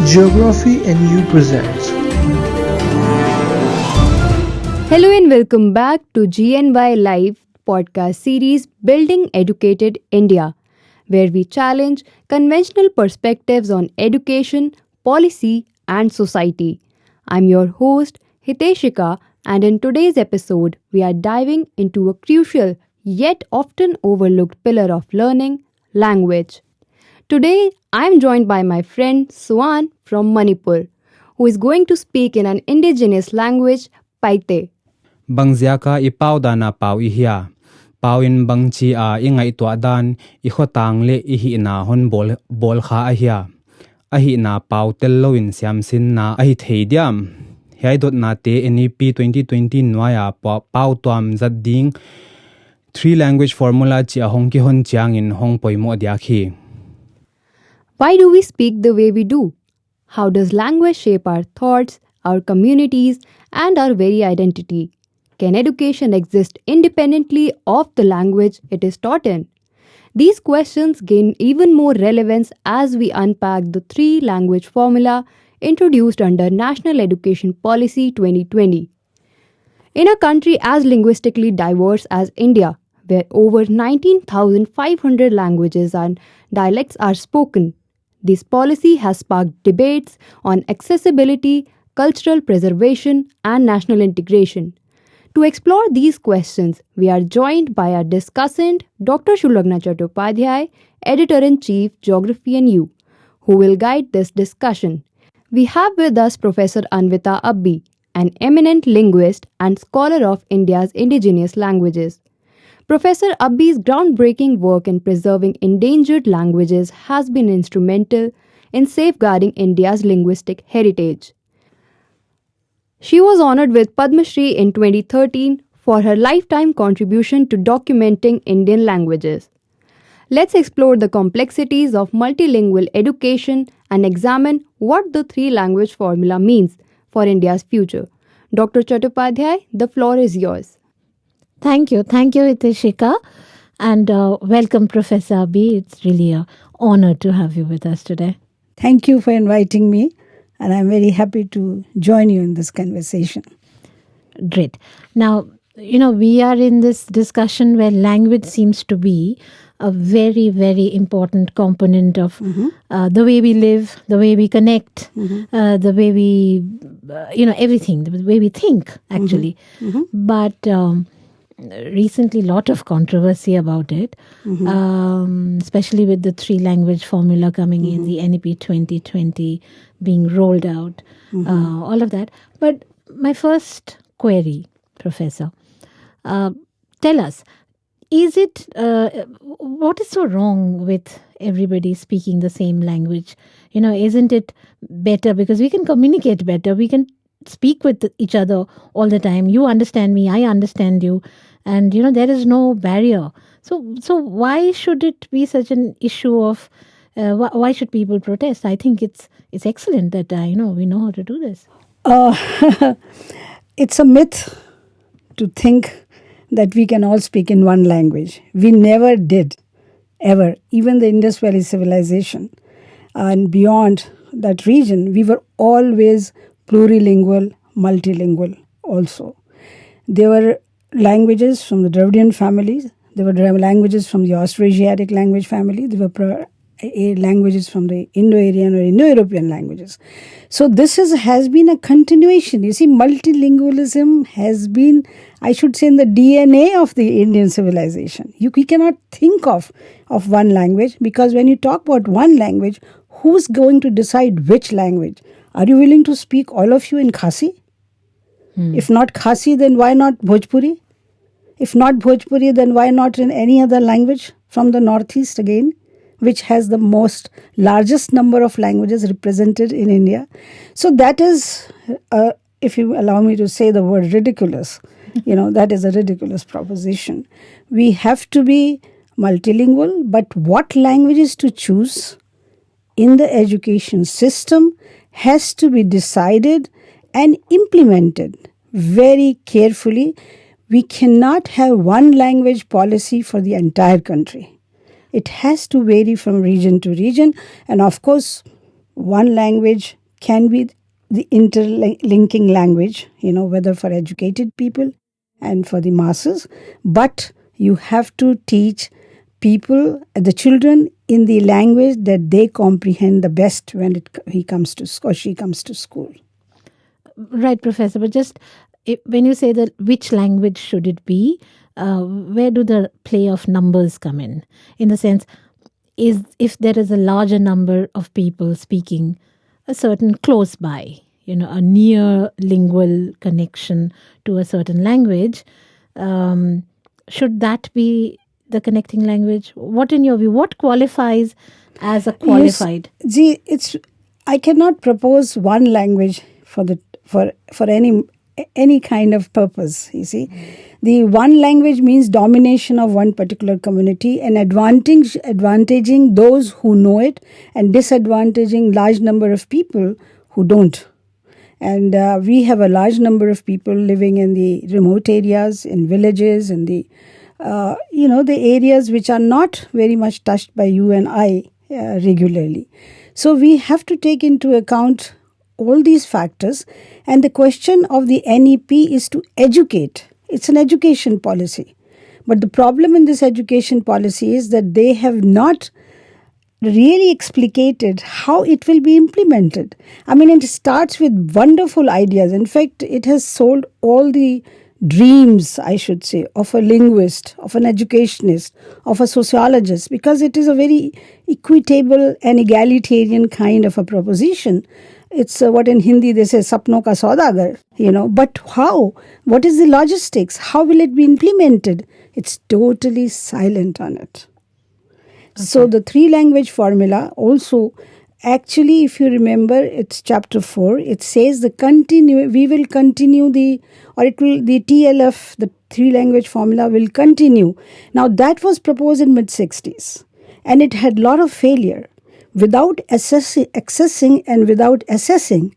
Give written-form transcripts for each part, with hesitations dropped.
Geography and You presents. Hello and welcome back to GNY Live podcast series Building Educated India, where we challenge conventional perspectives on education, policy, and society. I'm your host, Hiteshika, and in today's episode, we are diving into a crucial yet often overlooked pillar of learning, language. Today, I'm joined by my friend Swan from Manipur, who is going to speak in an indigenous language, Paite. Bangziaka ipaw dana paw ihya. Pawin bangchi a ingay tuadan ihotang le ihi na hon bol kha ahya. Ahi na paw tellowin siamsin na ahi theidiam. Hiay dot na te NEP 2020 nwaya paw tuam zadding 3 language formula chi ahong ki hon chiang in hong poimo diakhi. Why do we speak the way we do? How does language shape our thoughts, our communities, and our very identity? Can education exist independently of the language it is taught in? These questions gain even more relevance as we unpack the 3 language formula introduced under National Education Policy 2020. In a country as linguistically diverse as India, where over 19,500 languages and dialects are spoken, this policy has sparked debates on accessibility, cultural preservation, and national integration. To explore these questions, we are joined by our discussant, Dr. Sulagna Chattopadhyay, Editor-in-Chief, Geography and You, who will guide this discussion. We have with us Professor Anvita Abbi, an eminent linguist and scholar of India's indigenous languages. Professor Abbi's groundbreaking work in preserving endangered languages has been instrumental in safeguarding India's linguistic heritage. She was honored with Padma Shri in 2013 for her lifetime contribution to documenting Indian languages. Let's explore the complexities of multilingual education and examine what the 3 language formula means for India's future. Dr. Chattopadhyay, the floor is yours. Thank you, Hiteshika, and welcome, Professor Abbi. It's really an honor to have you with us today. Thank you for inviting me, and I'm very happy to join you in this conversation. Great. Now, we are in this discussion where language seems to be a very, very important component of the way we live, the way we connect, the way we, everything, the way we think, actually. But recently, lot of controversy about it, especially with the 3 language formula coming in, the NEP 2020 being rolled out, all of that. But my first query, Professor, tell us, is it, what is so wrong with everybody speaking the same language? Isn't it better because we can communicate better, we can speak with each other all the time. You understand me, I understand you. And, there is no barrier. So why should it be such an issue of, why should people protest? I think it's excellent that, we know how to do this. It's a myth to think that we can all speak in one language. We never did, ever. Even the Indus Valley civilization and beyond that region, we were always plurilingual, multilingual also. There were languages from the Dravidian families. There were languages from the Austroasiatic language family. There were languages from the Indo-Aryan or Indo-European languages. So this has been a continuation. You see, multilingualism has been, I should say, in the DNA of the Indian civilization. We cannot think of one language, because when you talk about one language, who's going to decide which language? Are you willing to speak, all of you, in Khasi? If not Khasi, then why not Bhojpuri? If not Bhojpuri, then why not in any other language from the Northeast again, which has the largest number of languages represented in India? So that is, if you allow me to say the word ridiculous, that is a ridiculous proposition. We have to be multilingual, but what languages to choose in the education system has to be decided and implemented very carefully. We cannot have one language policy for the entire country. It has to vary from region to region. And of course, One language can be the interlinking language, whether for educated people and for the masses, but you have to teach people, the children, in the language that they comprehend the best when he comes to or she comes to school. Right, Professor. But just when you say that which language should it be, where do the play of numbers come in? In the sense, is if there is a larger number of people speaking a certain close by, a near lingual connection to a certain language, should that be the connecting language? What, in your view, what qualifies as a qualified? Yes, see, I cannot propose one language for any kind of purpose. You see, the one language means domination of one particular community and advantaging those who know it and disadvantaging large number of people who don't. And we have a large number of people living in the remote areas, in villages, in the the areas which are not very much touched by you and I regularly. So we have to take into account all these factors, and the question of the NEP is to educate. It's an education policy. But the problem in this education policy is that they have not really explicated how it will be implemented. I mean, it starts with wonderful ideas. In fact, it has sold all the dreams, I should say, of a linguist, of an educationist, of a sociologist, because it is a very equitable and egalitarian kind of a proposition. It's what in Hindi they say, sapno ka saudagar, But how? What is the logistics? How will it be implemented? It's totally silent on it. Okay. So the 3-language formula also, actually, if you remember, it's chapter 4. It says the TLF, the 3-language formula will continue. Now that was proposed in mid-60s, and it had a lot of failure. Without accessing and without assessing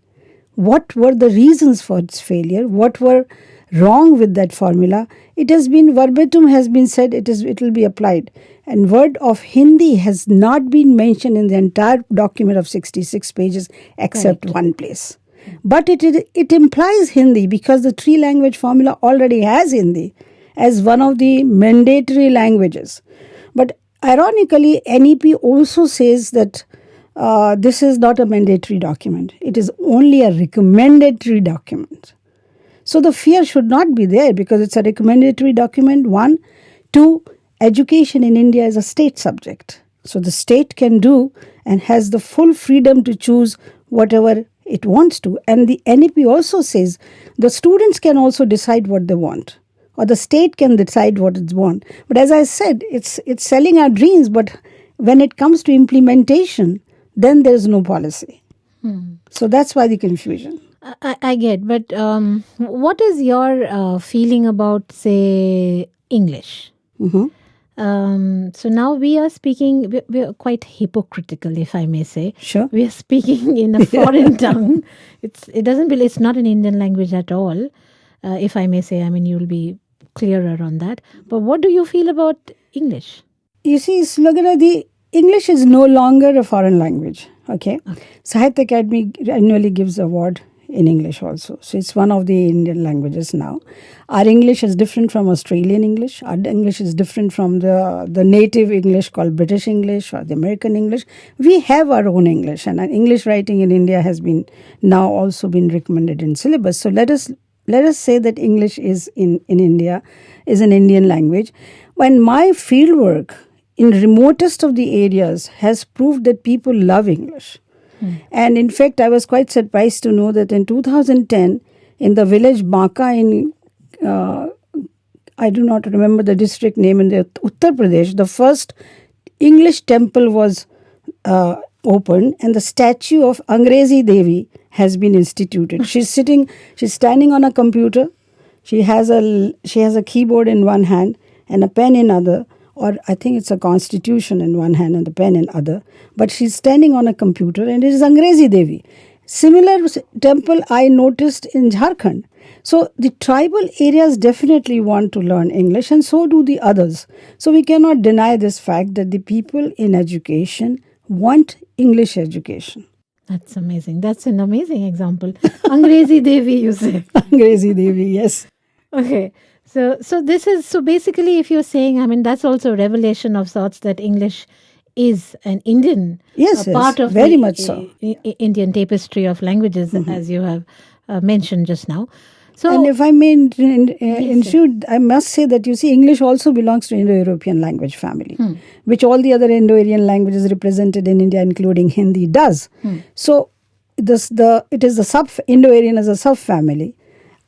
what were the reasons for its failure, what were wrong with that formula, it has been verbatim has been said it will be applied. And word of Hindi has not been mentioned in the entire document of 66 pages except one place. But it implies Hindi because the 3-language formula already has Hindi as one of the mandatory languages. But ironically, NEP also says that this is not a mandatory document. It is only a recommendatory document. So the fear should not be there because it's a recommendatory document, 1. 2, education in India is a state subject. So the state can do and has the full freedom to choose whatever it wants to. And the NEP also says the students can also decide what they want, or the state can decide what it wants. But as I said, it's selling our dreams, but when it comes to implementation, then there's no policy. So that's why the confusion. I get, but what is your feeling about, say, English? So now we are speaking, we are quite hypocritical, if I may say. Sure. We are speaking in a foreign tongue. It's not an Indian language at all, if I may say. I mean, you'll be clearer on that. But what do you feel about English? You see, Sulagna, the English is no longer a foreign language. Okay. Sahitya Academy annually gives award in English also. So it's one of the Indian languages now. Our English is different from Australian English. Our English is different from the native English called British English or the American English. We have our own English, and our English writing in India has been now also been recommended in syllabus. So let us say that English is in India is an Indian language. When my fieldwork in remotest of the areas has proved that people love English. And in fact, I was quite surprised to know that in 2010, in the village Banka in, I do not remember the district name, in the Uttar Pradesh, the first English temple was opened, and the statue of Angrezi Devi has been instituted. She's standing on a computer. She has a keyboard in one hand and a pen in other. Or I think it's a constitution in one hand and the pen in other. But she's standing on a computer, and it is Angrezi Devi. Similar temple I noticed in Jharkhand. So the tribal areas definitely want to learn English, and so do the others. So we cannot deny this fact that the people in education want English education. That's amazing. That's an amazing example. Angrezi Devi, you say. Angrezi Devi, yes. Okay. So this is so basically if you're saying, I mean, that's also a revelation of sorts that English is an Indian Yes, part of very the much so. Indian tapestry of languages, as you have mentioned just now. So, And if I may intrude, I must say that you see, English also belongs to Indo-European language family, which all the other Indo-Aryan languages represented in India, including Hindi, does. So, it is the Indo-Aryan as a subfamily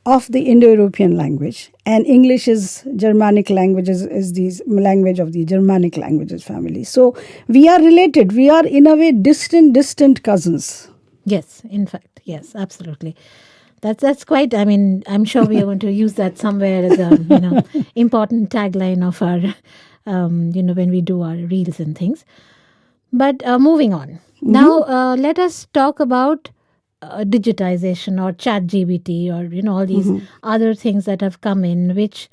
of the Indo-European language, and English is Germanic languages, is the language of the Germanic languages family. So, we are related. We are in a way distant cousins. yes, in fact, yes, absolutely. That's quite. I mean, I'm sure we are going to use that somewhere as a important tagline of our when we do our reels and things. But moving on now, let us talk about digitization or chat GBT or all these other things that have come in. Which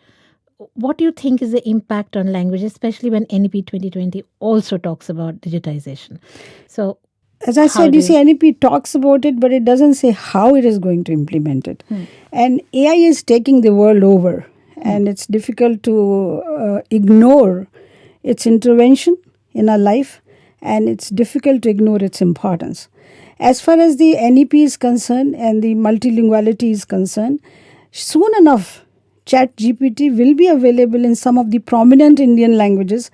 what do you think is the impact on language, especially when NEP 2020 also talks about digitization? So. As I said, you see, NEP talks about it, but it doesn't say how it is going to implement it. And AI is taking the world over, and it's difficult to ignore its intervention in our life, and it's difficult to ignore its importance. As far as the NEP is concerned and the multilinguality is concerned, soon enough, Chat GPT will be available in some of the prominent Indian languages.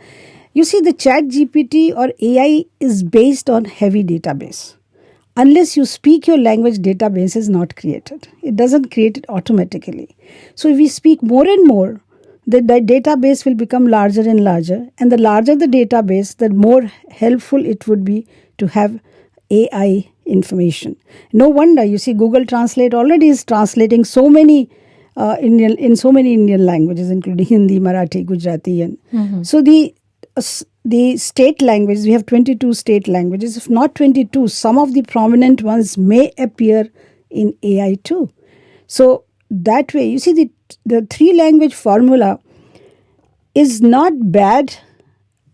You see, the Chat GPT or AI is based on heavy database. Unless you speak your language, database is not created. It doesn't create it automatically. So if we speak more and more, the database will become larger and larger. And the larger the database, the more helpful it would be to have AI information. No wonder, you see, Google Translate already is translating so many Indian languages, including Hindi, Marathi, Gujarati. And so the state languages, we have 22 state languages. If not 22, some of the prominent ones may appear in AI too. So that way, you see, the three language formula is not bad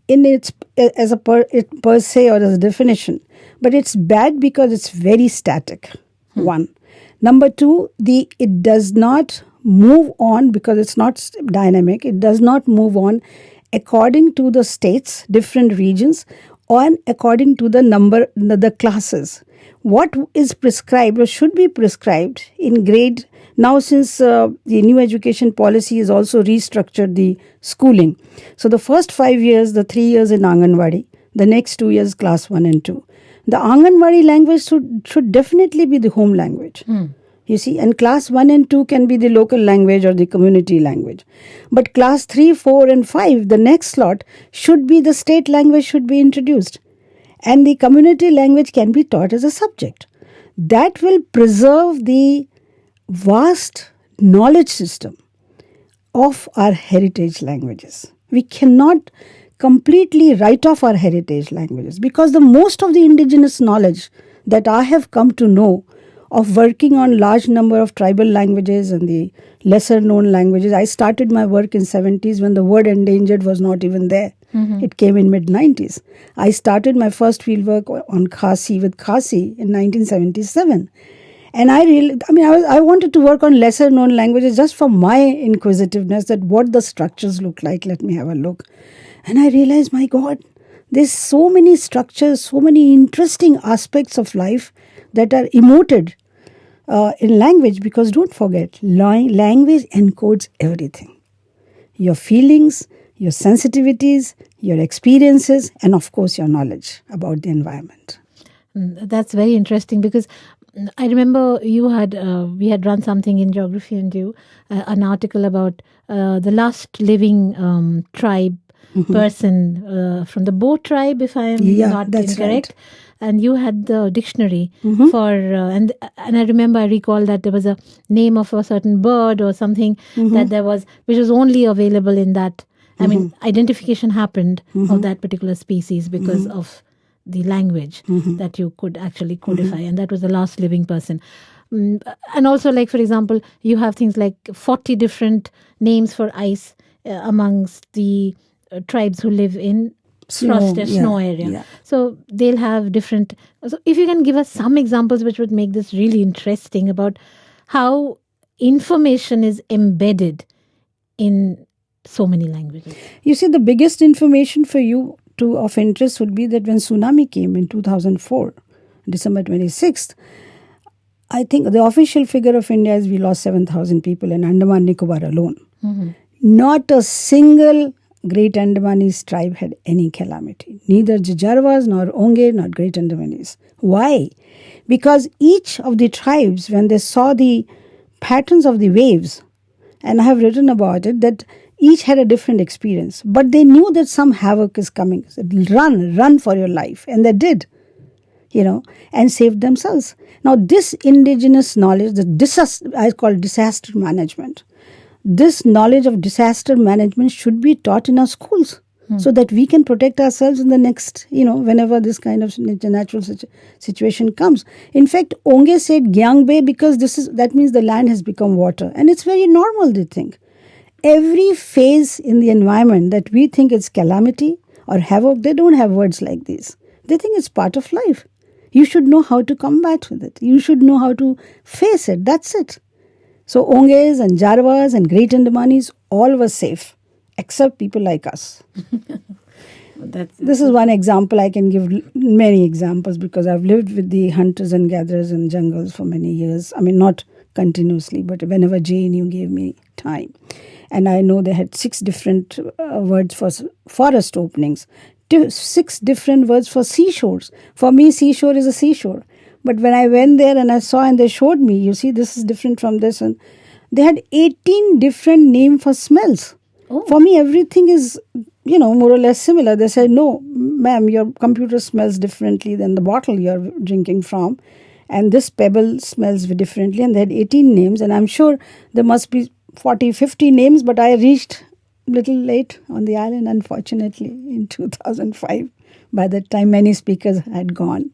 in its as a per se or as a definition, but it's bad because it's very static. One. Number two, it does not move on because it's not dynamic. It does not move on according to the states, different regions, or according to the classes. What is prescribed or should be prescribed in grade, now since the new education policy has also restructured the schooling. So the first 5 years, the 3 years in Anganwadi, the next 2 years class 1 and 2. The Anganwadi language should definitely be the home language. You see, and class 1 and 2 can be the local language or the community language. But class 3, 4 and 5, the next slot, should be the state language should be introduced. And the community language can be taught as a subject. That will preserve the vast knowledge system of our heritage languages. We cannot completely write off our heritage languages because the most of the indigenous knowledge that I have come to know of working on large number of tribal languages and the lesser known languages. I started my work in 70s when the word endangered was not even there. It came in mid-90s. I started my first fieldwork on Khasi with Khasi in 1977. And I wanted to work on lesser known languages just for my inquisitiveness that what the structures look like. Let me have a look. And I realized, my God, there's so many structures, so many interesting aspects of life that are emoted in language, because don't forget, language encodes everything. Your feelings, your sensitivities, your experiences, and of course your knowledge about the environment. That's very interesting because I remember we had run something in Geography and You, an article about the last living tribe person from the Bo tribe, if I am not incorrect. Right. And you had the dictionary for, and I remember, I recall that there was a name of a certain bird or something that there was, which was only available in that. I mean, identification happened of that particular species because of the language that you could actually codify, and that was the last living person. And also, like, for example, you have things like 40 different names for ice amongst the tribes who live in Frost, snow area. Yeah. So they'll have different. So if you can give us some examples which would make this really interesting about how information is embedded in so many languages. You see, the biggest information for you of interest would be that when tsunami came in 2004, December 26th, I think the official figure of India is we lost 7,000 people in Andaman Nicobar alone. Mm-hmm. Not a single Great Andamanese tribe had any calamity. Neither Jajarwas, nor Onge, nor Great Andamanese. Why? Because each of the tribes, when they saw the patterns of the waves, and I have written about it, that each had a different experience. But they knew that some havoc is coming. So run for your life. And they did, and saved themselves. Now, this indigenous knowledge, I call disaster management. This knowledge of disaster management should be taught in our schools so that we can protect ourselves in the next, whenever this kind of natural situation comes. In fact, Onge said Gyangbe because that means the land has become water. And it's very normal, they think. Every phase in the environment that we think is calamity or havoc, they don't have words like these. They think it's part of life. You should know how to combat with it. You should know how to face it. That's it. So Onges and Jarwas and Great Andamanese, all were safe, except people like us. This is one example. I can give many examples because I've lived with the hunters and gatherers in jungles for many years. I mean, not continuously, but whenever JNU gave me time. And I know they had 6 different words for forest openings, 6 different words for seashores. For me, seashore is a seashore. But when I went there and I saw and they showed me, you see, this is different from this. And they had 18 different names for smells. Oh. For me, everything is, more or less similar. They said, no, ma'am, your computer smells differently than the bottle you're drinking from. And this pebble smells differently. And they had 18 names. And I'm sure there must be 40, 50 names. But I reached a little late on the island, unfortunately, in 2005. By that time, many speakers had gone.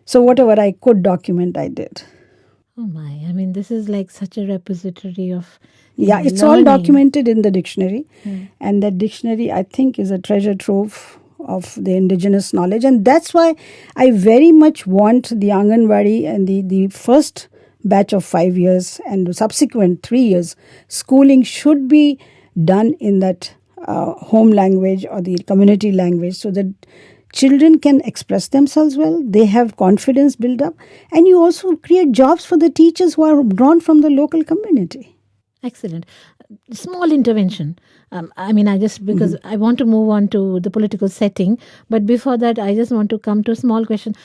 So whatever I could document, I did. Oh my, I mean, this is like such a repository of Yeah, it's learning. all documented in the dictionary. And that dictionary, I think, is a treasure trove of the indigenous knowledge. And that's why I very much want the Anganwadi and the first batch of 5 years and the subsequent 3 years, schooling should be done in that home language or the community language so that children can express themselves well, they have confidence built up, and you also create jobs for the teachers who are drawn from the local community. Excellent. Small intervention. Because I want to move on to the political setting, but before that, I just want to come to a small question.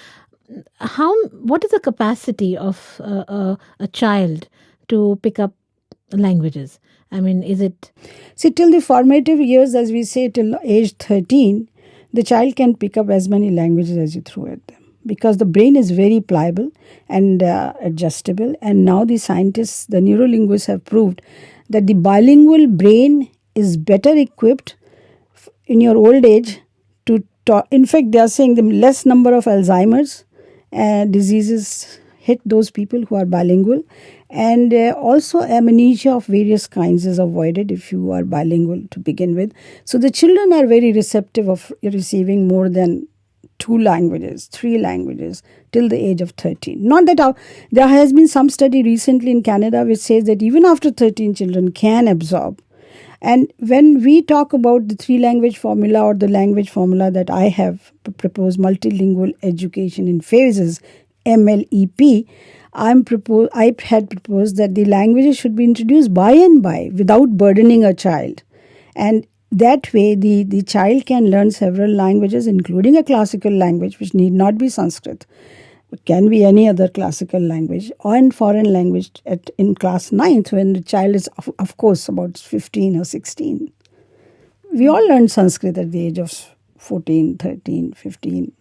What is the capacity of a child to pick up languages? I mean, is it... See, till the formative years, as we say, till age 13, the child can pick up as many languages as you throw at them because the brain is very pliable and adjustable. And now the scientists, the neurolinguists have proved that the bilingual brain is better equipped in your old age to talk. In fact, they are saying the less number of Alzheimer's diseases hit those people who are bilingual. And also amnesia of various kinds is avoided if you are bilingual to begin with. So the children are very receptive of receiving more than 2 languages, 3 languages till the age of 13. Not that there has been some study recently in Canada which says that even after 13 children can absorb. And when we talk about the 3-language formula or the language formula that I have proposed, multilingual education in phases, MLEP, I had proposed that the languages should be introduced by and by without burdening a child. And that way, the child can learn several languages, including a classical language, which need not be Sanskrit. It can be any other classical language or in foreign language in class 9th when the child is, of course, about 15 or 16. We all learned Sanskrit at the age of 14, 13, 15,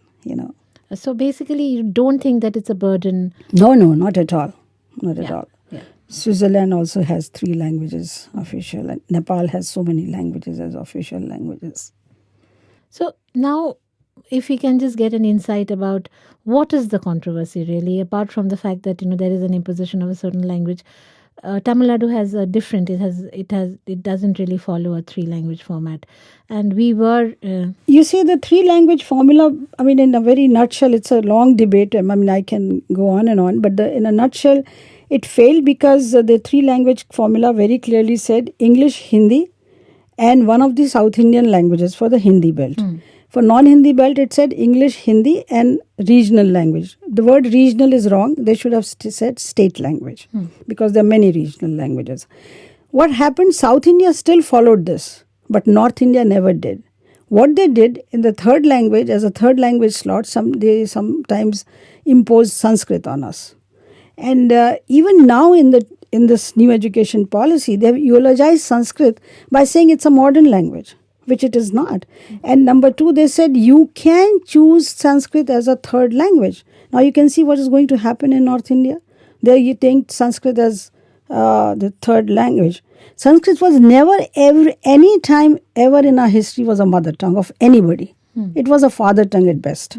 So basically, you don't think that it's a burden? No, not at all. Not at all. Yeah. Switzerland also has 3 languages official, and Nepal has so many languages as official languages. So now, if we can just get an insight about what is the controversy really, apart from the fact that there is an imposition of a certain language, Tamil Nadu has a different. It doesn't really follow a 3-language format, and we were. You see, the 3-language formula, I mean, in a very nutshell, it's a long debate. I mean, I can go on and on, but in a nutshell, it failed because the 3-language formula very clearly said English, Hindi, and one of the South Indian languages for the Hindi belt. For non-Hindi belt, it said English, Hindi, and regional language. The word regional is wrong. They should have said state language because there are many regional languages. What happened? South India still followed this, but North India never did. What they did in the third language, as a third language slot, they sometimes imposed Sanskrit on us. And even now in this new education policy, they have eulogized Sanskrit by saying it's a modern language, which it is not. And number two, they said you can choose Sanskrit as a third language. Now you can see what is going to happen in North India. There you think Sanskrit as the third language. Sanskrit was never ever, any time ever in our history was a mother tongue of anybody. It was a father tongue at best.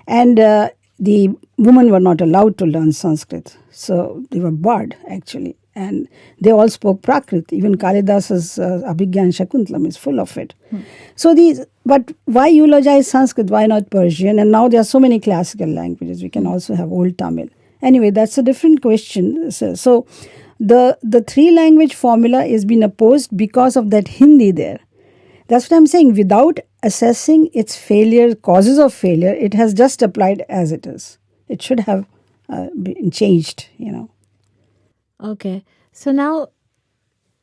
And the women were not allowed to learn Sanskrit. So they were barred actually. And they all spoke Prakrit. Even Kalidas's Abhigyan Shakuntalam is full of it. But why eulogize Sanskrit? Why not Persian? And now there are so many classical languages. We can also have Old Tamil. Anyway, that's a different question. So the 3-language formula is being opposed because of that Hindi there. That's what I'm saying. Without assessing its failure, causes of failure, it has just applied as it is. It should have been changed, Okay. So now,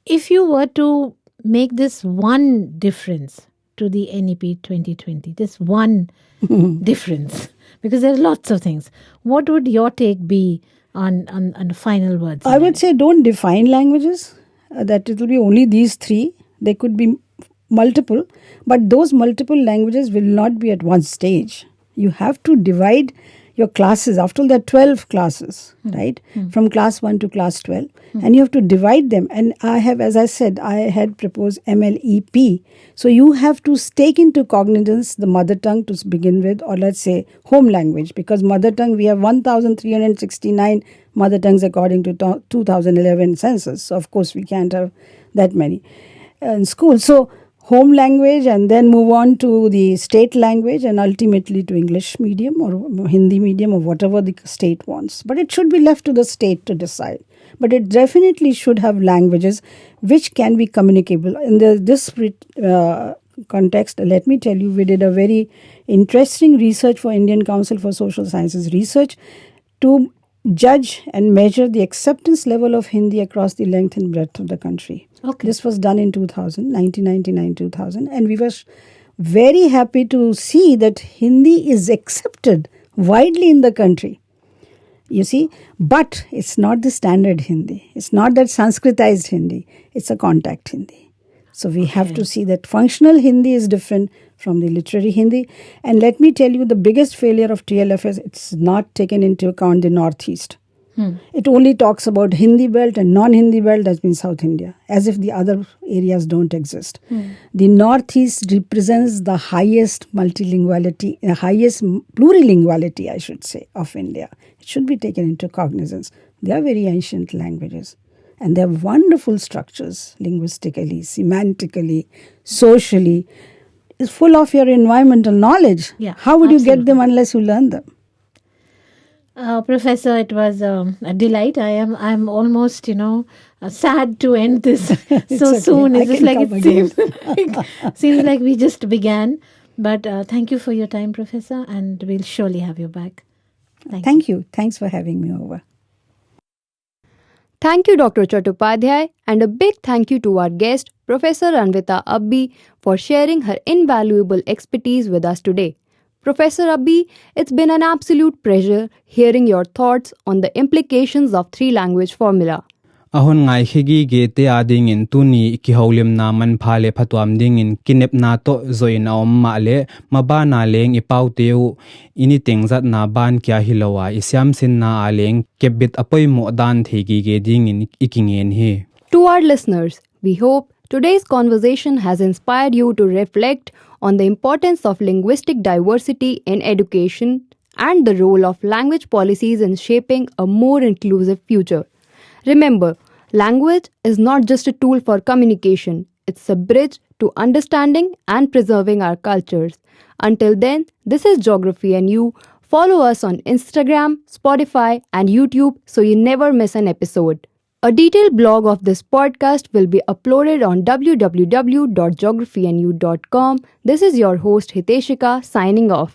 if you were to make this one difference to the NEP 2020, this one difference, because there are lots of things, what would your take be on the final words? I would say don't define languages, that it will be only these 3. They could be multiple, but those multiple languages will not be at one stage. You have to divide your classes. After all, there are 12 classes, right? From class 1 to class 12. And you have to divide them. And I have, as I said, I had proposed MLEP. So you have to take into cognizance the mother tongue to begin with, or let's say home language, because mother tongue, we have 1,369 mother tongues according to 2011 census. So of course we can't have that many in school. So home language, and then move on to the state language, and ultimately to English medium or Hindi medium or whatever the state wants. But it should be left to the state to decide. But it definitely should have languages which can be communicable. In this context, let me tell you, we did a very interesting research for Indian Council for Social Sciences Research to judge and measure the acceptance level of Hindi across the length and breadth of the country. Okay. This was done in 1999-2000, and we were very happy to see that Hindi is accepted widely in the country. You see, but it's not the standard Hindi. It's not that Sanskritized Hindi. It's a contact Hindi. So we have to see that functional Hindi is different from the literary Hindi. And let me tell you, the biggest failure of TLF is it's not taken into account the Northeast. It only talks about Hindi belt and non-Hindi belt, that's been South India, as if the other areas don't exist. The Northeast represents the highest multilinguality, highest plurilinguality, I should say, of India. It should be taken into cognizance. They are very ancient languages. And they have wonderful structures, linguistically, semantically, socially. It's full of your environmental knowledge. Yeah, how would you get absolutely. them unless you learn them? Professor, it was a delight. I'm almost, sad to end this so okay. soon. I It's just can like come it again. seems like we just began. But thank you for your time, Professor, and we'll surely have you back. Thank you. Thanks for having me over. Thank you, Dr. Chattopadhyay, and a big thank you to our guest, Professor Anvita Abbi, for sharing her invaluable expertise with us today. Professor Abbi, it's been an absolute pleasure hearing your thoughts on the implications of 3-language formula. Ahon ngai khigi ge te ading in tuni ki haulim na man phale phatwam ding in kinep na to zoin om ma le mabana leng ipau teu ini tengzat na ban kya hilowa isyam sin na aleng kebit apoi mo dan thegi ge ding in ikingen he. To our listeners, we hope today's conversation has inspired you to reflect on the importance of linguistic diversity in education and the role of language policies in shaping a more inclusive future. Remember, Language is not just a tool for communication, it's a bridge to understanding and preserving our cultures. Until then, this is Geography and You. Follow us on Instagram, Spotify, and YouTube so you never miss an episode. A detailed blog of this podcast will be uploaded on www.geographyandU.com. This is your host Hiteshika signing off.